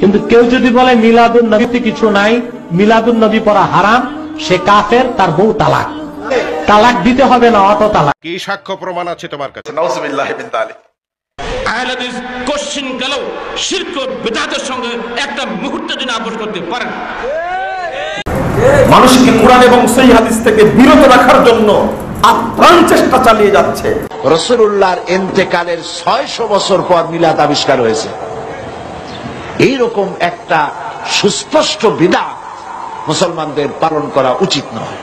কিন্তু কেউ যদি বলে মিলাদুন নবীতে কিছু নাই, মিলাদুন নবী পড়া হারাম, সে কাফের, তার বউ তালাক। তালাক দিতে হবে না, অটো তালাক। কি সাক্ষ্য প্রমাণ আছে তোমার কাছে? নাউজুবিল্লাহি মিন যালিক। আহলে হাদিস কোশ্চেন গেলেও শিরক ও বিদআতের সঙ্গে একটা মুহূর্ত দিন আপোষ করতে পারে না। মানুষকে কোরআন এবং সহিহ হাদিস থেকে বিরত রাখার জন্য আপ্রাণ চেষ্টা চালিয়ে যাচ্ছে। রাসূলুল্লাহর ইন্তেকালের 600 বছর পর মিলাদ আবিষ্কার হয়েছে। এইরকম একটা সুস্পষ্ট বিদআত মুসলমানদের পালন করা উচিত নয়।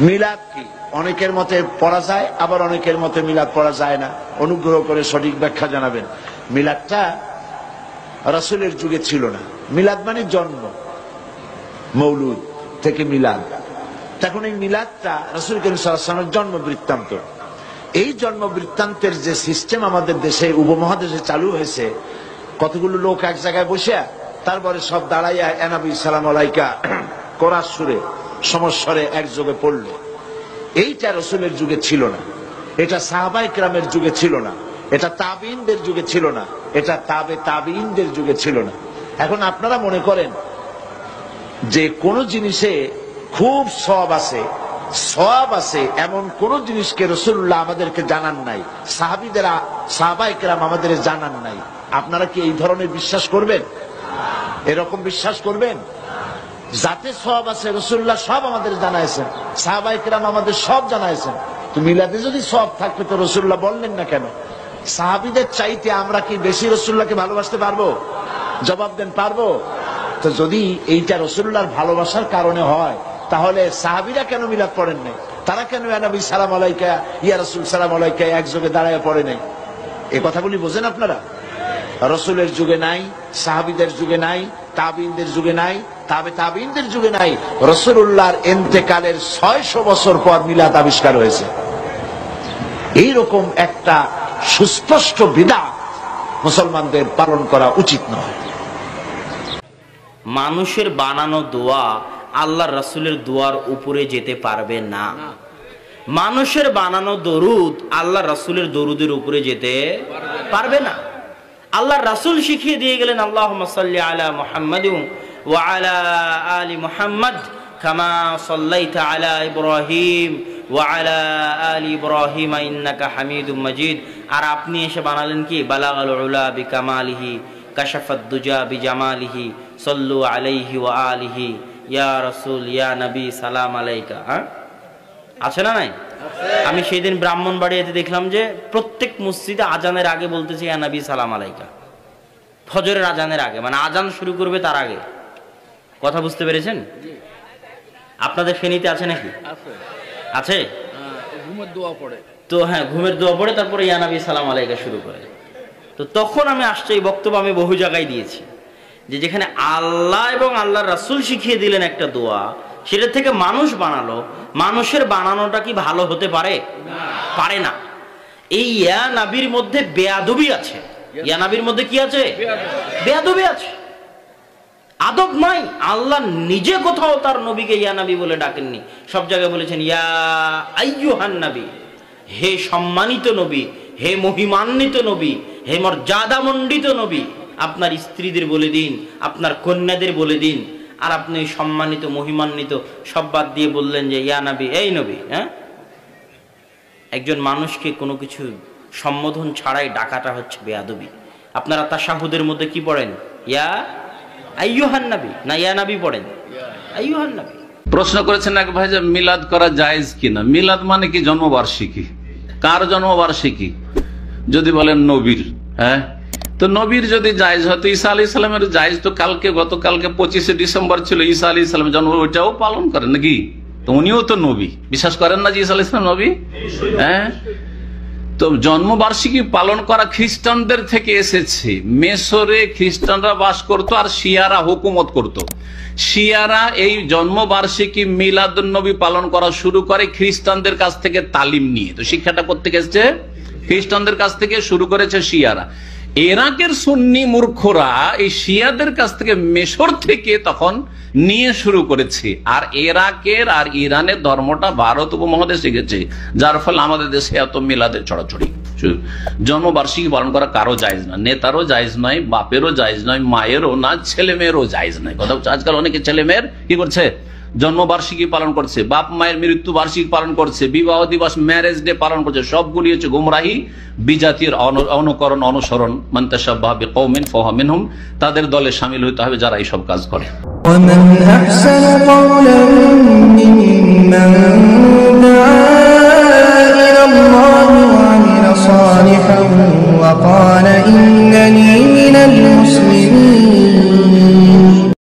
মিলাদ কি? অনেকের মতে পড়া যায়, আবার অনেকের মতে মিলাদ পড়া যায় না। অনুগ্রহ করে সঠিক ব্যাখ্যা জানাবেন। মিলাদটা রাসূলের যুগে ছিল না। মিলাদ মানে জন্ম, মৌলুদ থেকে মিলাদ। তখন এই মিলাদটা রাসূল করিম সাল্লাল্লাহু আলাইহি ওয়াসাল্লামের জন্ম বৃত্তান্ত। এই জন্ম বৃত্তান্তের যে সিস্টেম আমাদের দেশে উপমহাদেশে চালু হয়েছে, কতগুলো লোক এক জায়গায় বসে তারপরে সব দাঁড়াইয়া নবী সালাম আলাইকা কোরআন সুরে সমস্বরে একযোগে পড়ল। এইটা রাসূলের যুগে ছিল না, এটা সাহাবায়ে কেরামের যুগে ছিল না, এটা তাবিঈনদের যুগে ছিল না, এটা তাবিঈনদের যুগে ছিল না। এখন আপনারা মনে করেন যে কোন জিনিসে খুব সওয়াব আছে এমন কোন জিনিসকে রাসূলুল্লাহ আমাদেরকে জানান নাই, সাহাবায়ে কেরাম আমাদের জানান নাই। আপনারা কি এই ধরনের বিশ্বাস করবেন? এরকম বিশ্বাস করবেন? যাতে সওয়াব আছে রাসূলুল্লাহ সব আমাদের জানাইছেন, সাহাবায়ে কেরাম আমাদের সব জানাইছেন। তো মিলাদে যদি সওয়াব থাকবে তো রাসূলুল্লাহ বললেন না কেন? সাহাবীদের চাইতে আমরা কি বেশি রাসূলুল্লাহকে ভালোবাসতে পারবো? জবাব দেন, পারবো? তো যদি এইটা রাসূলুল্লাহর ভালোবাসার কারণে হয়, তাহলে সাহাবীরা কেন মিলাদ পড়েন নাই? তারা কেন ইয়া নবী সালাম আলাইকা, ইয়া রাসূল সালাম আলাইকা একযোগে দাঁড়ায় পড়ে নাই? এই কথাগুলি বোঝেন আপনারা? রাসূলের যুগে নাই, সাহাবীদের যুগে নাই, তাবিঈনদের যুগে নাই, তাবিঈনদের যুগে নাই। রাসূলুল্লাহর ইন্তেকালের 600 বছর পর মিলাদ আবিষ্কার হয়েছে। এইরকম একটা সুস্পষ্ট বিদআত মুসলমানদের পালন করা উচিত নয়। মানুষের বানানো দোয়া আল্লাহর রাসূলের দোয়ার উপরে যেতে পারবে না। মানুষের বানানো দরুদ আল্লাহর রাসূলের দরুদের উপরে যেতে পারবে না। আল্লাহর রাসূল শিখিয়ে দিয়ে গেলেন, আল্লাহুম্মা সাল্লি আলা মুহাম্মাদিন ওয়া আলা আলি মুহাম্মাদ কামা সাল্লাইতা আলা ইব্রাহিম ওয়া আলা আলি ইব্রাহিম ইন্নাকা হামিদুম মাজিদ। আর আপনি এসে বানালেন কি? বালাগাল উলা বিকামালিহি কাশাফাদ দুজা বিজামালিহি সাল্লু আলাইহি ওয়া আলিহি ইয়া রাসূল ইয়া নবী সালাম আলাইকা। আছে না নাই? আমি সেই দিন ব্রাহ্মণবাড়িয়াতে দেখলাম যে প্রত্যেক মসজিদে আজানের আগে বলতেছে ইয়া নবী সালাম আলাইকা। ফজরের আজানের আগে, মানে আজান শুরু করবে তার আগে। কথা বুঝতে পেরেছেন? আপনাদের ফেনীতে আছে নাকি? আছে। ঘুমের দোয়া পড়ে তো, হ্যাঁ ঘুমের দোয়া পড়ে, তারপরে ইয়া নবী সালাম আলাইকা শুরু করে। তো তখন আমি আসছি, এই বক্তব্য আমি বহু জায়গায় দিয়েছি, যে যেখানে আল্লাহ এবং আল্লাহর রাসূল শিখিয়ে দিলেন একটা দোয়া, সেটা থেকে মানুষ বানালো, মানুষের বানানোটা কি ভালো হতে পারে? পারে না। এই ইয়া নবীর মধ্যে বেয়াদবি আছে। ইয়া নবীর মধ্যে কি আছে? বেয়াদবি আছে, আদব নাই। আল্লাহ নিজে কোথাও তার নবীকে ইয়া নবী বলে ডাকেননি। সব জায়গায় বলেছেন ইয়া আইয়ুহান নবী, হে সম্মানিত নবী, হে মহিমান্বিত নবী, হে মর্যাদামণ্ডিত নবী। আপনার স্ত্রীদের বলে দিন, আপনার কন্যাদের বলে দিন। আর আপনি সম্মানিত মহিমান্বিত সব বাদ দিয়ে বললেন যে ইয়া নবী, এই নবী। হ্যাঁ, একজন মানুষকে কোনো কিছু সম্বোধন ছাড়াই ডাকাটা হচ্ছে বেয়াদবি। আপনারা তাশাহুদের মধ্যে কি পড়েন? ইয়া আইয়ুহান নবী, না ইয়া নবী পড়েন? আইয়ুহান নবী। প্রশ্ন করেছেন এক ভাই যে মিলাদ করা জায়েজ কিনা। মিলাদ মানে কি? জন্মবার্ষিকী। কার জন্মবার্ষিকী? যদি বলেন নবীর, হ্যাঁ, তো নবীর যদি জায়েজ হয় তো ঈসা আলাইহিস সালামের জায়েজ তো গতকালকে 25শে ডিসেম্বর ছিল ঈসা আলাইহিস সালামের জন্ম, ওইটাও পালন করেন নাকি? তো উনিও তো নবী, বিশ্বাস করেন না যে ঈসা আলাইহিস সালাম নবী? হ্যাঁ, তো জন্মবার্ষিকী পালন করা খ্রিস্টানদের থেকে এসেছে। মেসরে খ্রিস্টানরা বাস করত আর শিয়ারা হুকুমত করত। শিয়ারা এই জন্মবার্ষিকী মিলাদুন নবী পালন করা শুরু করে খ্রিস্টানদের কাছ থেকে তালিম নিয়ে। তো শিক্ষাটা কোত্থেকে এসেছে? খ্রিস্টানদের কাছ থেকে শুরু করেছে শিয়ারা। ইরাকের সুন্নি মূর্খরা এই শিয়াদের কাছ থেকে, মেসর থেকে তখন নিয়ে শুরু করেছে। আর ইরাকের আর ইরানের ধর্মটা ভারত উপমহাদেশে গেছে, যার ফলে আমাদের দেশে এত মিলাদের ছড়াছড়ি। জন্মবার্ষিকী পালন করা কারো জায়েজ না, নেতারও জায়েজ নয়, বাপেরও জায়েজ নয়, মায়েরও না, ছেলে মেয়েরও জায়েজ নয়। কথা হচ্ছে আজকাল অনেকে ছেলে মেয়ের কি করছে, জন্মবার্ষিকী পালন করছে, বাপ মায়ের মৃত্যু বার্ষিকী পালন করছে, বিবাহ দিবস ম্যারেজ ডে পালন করছে, সবগুলি হচ্ছে গুমরাহি, বিজাতির অনুকরণ অনুসরণ। মান তাশাব্বাহা বিকওমিন ফাহুয়া মিনহুম, তাদের দলে শামিল হতে হবে যারা এই সব কাজ করে। ومن أحسن قولا ممن دعا إلى الله وعمل صالحا وقال